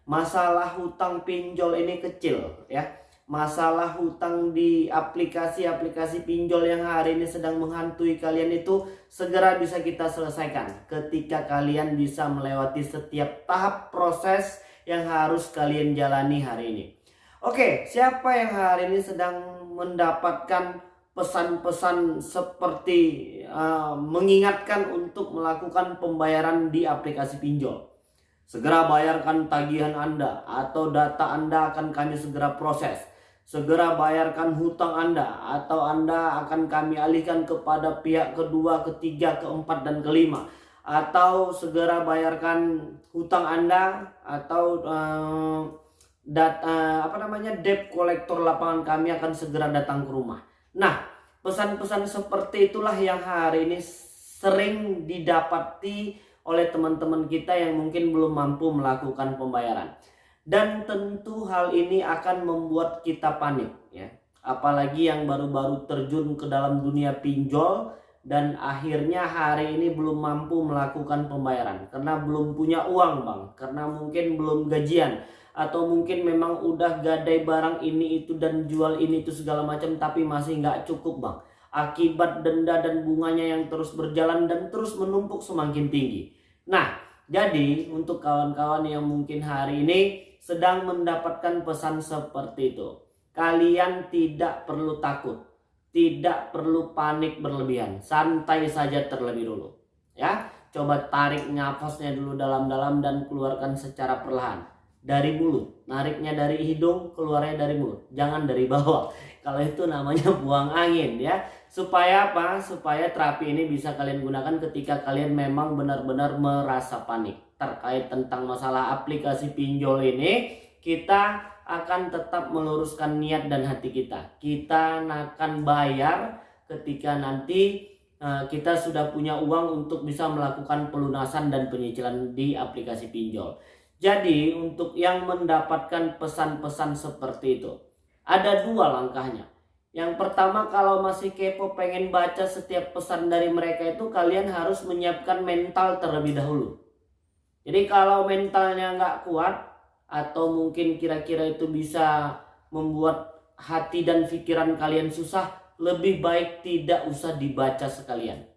masalah hutang pinjol ini kecil ya. Masalah hutang di aplikasi-aplikasi pinjol yang hari ini sedang menghantui kalian itu segera bisa kita selesaikan ketika kalian bisa melewati setiap tahap proses yang harus kalian jalani hari ini. Oke, siapa yang hari ini sedang mendapatkan pesan-pesan seperti mengingatkan untuk melakukan pembayaran di aplikasi pinjol? Segera bayarkan tagihan Anda atau data Anda akan kami segera proses. Segera bayarkan hutang Anda atau Anda akan kami alihkan kepada pihak kedua, ketiga, keempat, dan kelima. Atau segera bayarkan hutang Anda atau debt kolektor lapangan kami akan segera datang ke rumah. Nah, pesan-pesan seperti itulah yang hari ini sering didapati oleh teman-teman kita yang mungkin belum mampu melakukan pembayaran. Dan tentu hal ini akan membuat kita panik ya. Apalagi yang baru-baru terjun ke dalam dunia pinjol dan akhirnya hari ini belum mampu melakukan pembayaran karena belum punya uang, Bang, karena mungkin belum gajian, atau mungkin memang udah gadai barang ini itu dan jual ini itu segala macam tapi masih nggak cukup, Bang, akibat denda dan bunganya yang terus berjalan dan terus menumpuk semakin tinggi. Nah, jadi untuk kawan-kawan yang mungkin hari ini sedang mendapatkan pesan seperti itu, kalian tidak perlu takut, tidak perlu panik berlebihan, santai saja terlebih dulu ya. Coba tarik nafasnya dulu dalam-dalam dan keluarkan secara perlahan dari mulut. Nariknya dari hidung, keluarnya dari mulut, jangan dari bawah. Kalau itu namanya buang angin ya. Supaya apa? Supaya terapi ini bisa kalian gunakan ketika kalian memang benar-benar merasa panik terkait tentang masalah aplikasi pinjol ini. Kita akan tetap meluruskan niat dan hati kita. Kita akan bayar ketika nanti kita sudah punya uang untuk bisa melakukan pelunasan dan penyicilan di aplikasi pinjol. Jadi untuk yang mendapatkan pesan-pesan seperti itu, ada dua langkahnya. Yang pertama, kalau masih kepo pengen baca setiap pesan dari mereka itu, kalian harus menyiapkan mental terlebih dahulu. Jadi kalau mentalnya nggak kuat atau mungkin kira-kira itu bisa membuat hati dan pikiran kalian susah, lebih baik tidak usah dibaca sekalian.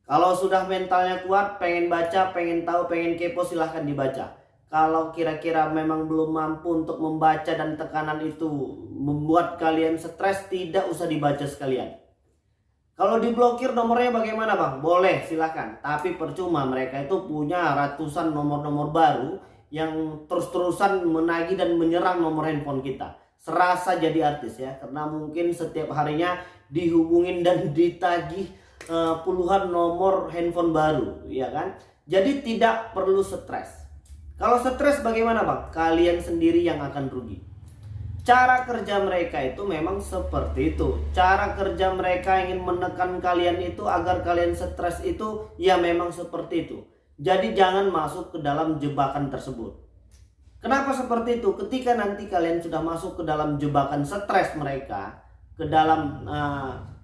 Kalau sudah mentalnya kuat, pengen baca, pengen tahu, pengen kepo, silahkan dibaca. Kalau kira-kira memang belum mampu untuk membaca dan tekanan itu membuat kalian stres, tidak usah dibaca sekalian. Kalau diblokir nomornya bagaimana, Bang? Boleh, silahkan. Tapi percuma, mereka itu punya ratusan nomor-nomor baru yang terus-terusan menagih dan menyerang nomor handphone kita. Serasa jadi artis ya, karena mungkin setiap harinya dihubungin dan ditagih puluhan nomor handphone baru, ya kan? Jadi tidak perlu stres. Kalau stres bagaimana, Bang? Kalian sendiri yang akan rugi. Cara kerja mereka itu memang seperti itu. Cara kerja mereka ingin menekan kalian itu agar kalian stres itu, ya memang seperti itu. Jadi jangan masuk ke dalam jebakan tersebut. Kenapa seperti itu? Ketika nanti kalian sudah masuk ke dalam jebakan stres mereka, ke dalam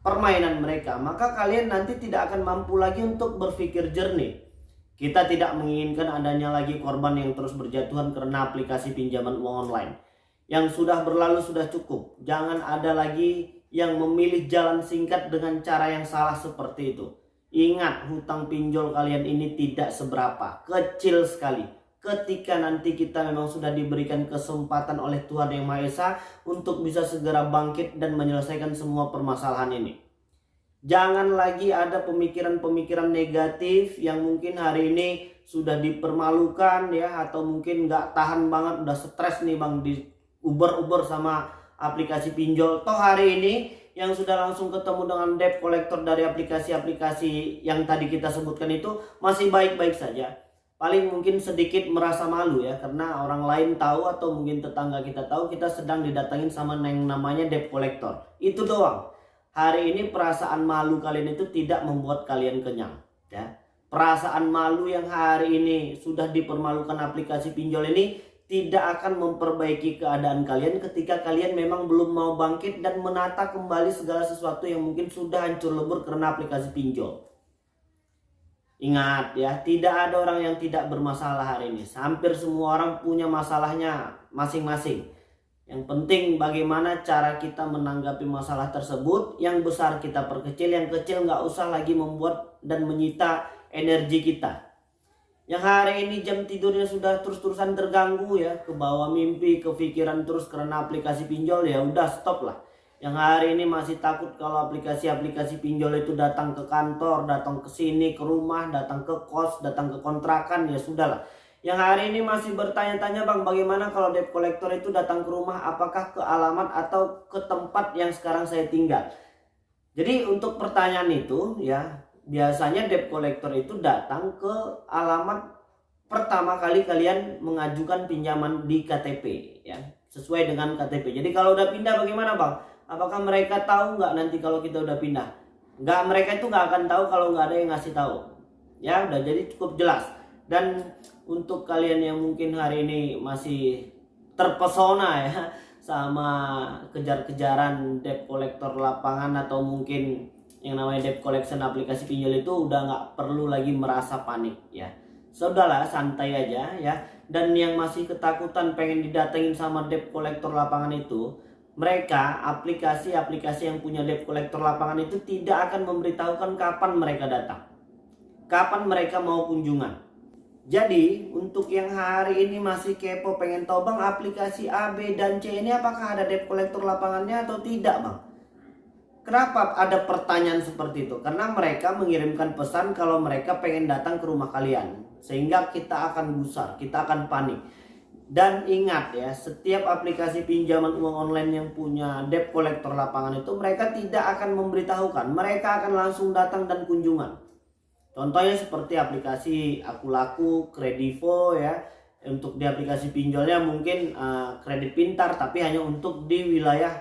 permainan mereka, maka kalian nanti tidak akan mampu lagi untuk berpikir jernih. Kita tidak menginginkan adanya lagi korban yang terus berjatuhan karena aplikasi pinjaman uang online. Yang sudah berlalu sudah cukup. Jangan ada lagi yang memilih jalan singkat dengan cara yang salah seperti itu. Ingat, hutang pinjol kalian ini tidak seberapa, kecil sekali. Ketika nanti kita memang sudah diberikan kesempatan oleh Tuhan Yang Maha Esa untuk bisa segera bangkit dan menyelesaikan semua permasalahan ini. Jangan lagi ada pemikiran-pemikiran negatif yang mungkin hari ini sudah dipermalukan ya, atau mungkin nggak tahan banget, udah stres nih, Bang, di uber-uber sama aplikasi pinjol. Toh hari ini yang sudah langsung ketemu dengan debt collector dari aplikasi-aplikasi yang tadi kita sebutkan itu masih baik-baik saja. Paling mungkin sedikit merasa malu ya, karena orang lain tahu atau mungkin tetangga kita tahu kita sedang didatangin sama yang namanya debt collector. Itu doang. Hari ini perasaan malu kalian itu tidak membuat kalian kenyang ya. Perasaan malu yang hari ini sudah dipermalukan aplikasi pinjol ini tidak akan memperbaiki keadaan kalian ketika kalian memang belum mau bangkit dan menata kembali segala sesuatu yang mungkin sudah hancur lebur karena aplikasi pinjol. Ingat ya, tidak ada orang yang tidak bermasalah hari ini. Hampir semua orang punya masalahnya masing-masing. Yang penting bagaimana cara kita menanggapi masalah tersebut. Yang besar kita perkecil, yang kecil nggak usah lagi membuat dan menyita energi kita. Yang hari ini jam tidurnya sudah terus-terusan terganggu ya, ke bawah mimpi, kepikiran terus karena aplikasi pinjol, ya udah stop lah. Yang hari ini masih takut kalau aplikasi-aplikasi pinjol itu datang ke kantor, datang ke sini, ke rumah, datang ke kos, datang ke kontrakan, ya sudahlah. Yang hari ini masih bertanya-tanya, Bang, bagaimana kalau debt collector itu datang ke rumah, apakah ke alamat atau ke tempat yang sekarang saya tinggal? Jadi untuk pertanyaan itu ya, biasanya debt collector itu datang ke alamat pertama kali kalian mengajukan pinjaman di KTP ya, sesuai dengan KTP. Jadi kalau udah pindah bagaimana, Bang? Apakah mereka tahu nggak nanti kalau kita udah pindah? Nggak, mereka itu nggak akan tahu kalau nggak ada yang ngasih tahu. Ya udah, jadi cukup jelas. Dan untuk kalian yang mungkin hari ini masih terpesona ya sama kejar-kejaran debt collector lapangan atau mungkin yang namanya debt collection aplikasi pinjol, itu udah nggak perlu lagi merasa panik ya. Sudahlah, santai aja ya. Dan yang masih ketakutan pengen didatengin sama debt collector lapangan itu, mereka aplikasi-aplikasi yang punya debt collector lapangan itu tidak akan memberitahukan kapan mereka datang, kapan mereka mau kunjungan. Jadi untuk yang hari ini masih kepo pengen tahu, Bang, aplikasi A, B, dan C ini apakah ada debt collector lapangannya atau tidak, Bang? Kenapa ada pertanyaan seperti itu? Karena mereka mengirimkan pesan kalau mereka pengen datang ke rumah kalian. Sehingga kita akan gusar, kita akan panik. Dan ingat ya, setiap aplikasi pinjaman uang online yang punya debt collector lapangan itu mereka tidak akan memberitahukan. Mereka akan langsung datang dan kunjungan. Contohnya seperti aplikasi Akulaku, Kredivo ya. Untuk di aplikasi pinjolnya mungkin kredit pintar, tapi hanya untuk di wilayah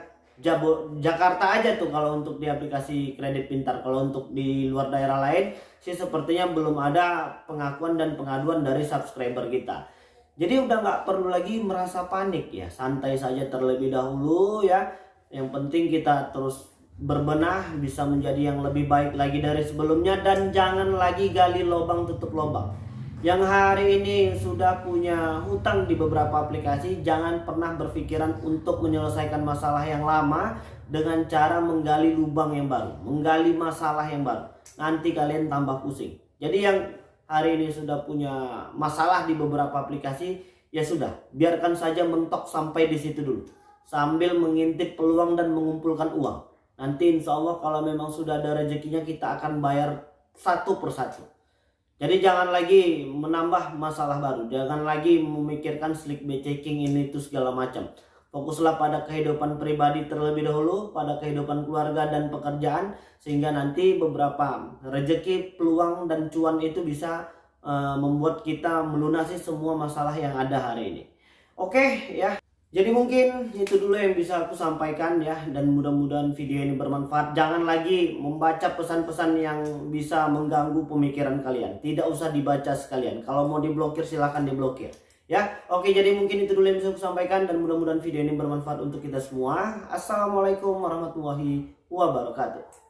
Jakarta aja tuh kalau untuk di aplikasi kredit pintar. Kalau untuk di luar daerah lain sih sepertinya belum ada pengakuan dan pengaduan dari subscriber kita. Jadi udah nggak perlu lagi merasa panik ya, santai saja terlebih dahulu ya. Yang penting kita terus berbenah, bisa menjadi yang lebih baik lagi dari sebelumnya, dan jangan lagi gali lubang tutup lubang. Yang hari ini sudah punya hutang di beberapa aplikasi, jangan pernah berpikiran untuk menyelesaikan masalah yang lama dengan cara menggali lubang yang baru, menggali masalah yang baru. Nanti kalian tambah pusing. Jadi yang hari ini sudah punya masalah di beberapa aplikasi, ya sudah, biarkan saja mentok sampai di situ dulu, sambil mengintip peluang dan mengumpulkan uang. Nanti insya Allah kalau memang sudah ada rezekinya, kita akan bayar satu persatu. Jadi jangan lagi menambah masalah baru, jangan lagi memikirkan slick checking ini itu segala macam. Fokuslah pada kehidupan pribadi terlebih dahulu, pada kehidupan keluarga dan pekerjaan, sehingga nanti beberapa rezeki, peluang dan cuan itu bisa membuat kita melunasi semua masalah yang ada hari ini. Oke ya. Jadi mungkin itu dulu yang bisa aku sampaikan ya, dan mudah-mudahan video ini bermanfaat. Jangan lagi membaca pesan-pesan yang bisa mengganggu pemikiran kalian. Tidak usah dibaca sekalian. Kalau mau diblokir silahkan diblokir. Ya, oke, jadi mungkin itu dulu yang bisa aku sampaikan, dan mudah-mudahan video ini bermanfaat untuk kita semua. Assalamualaikum warahmatullahi wabarakatuh.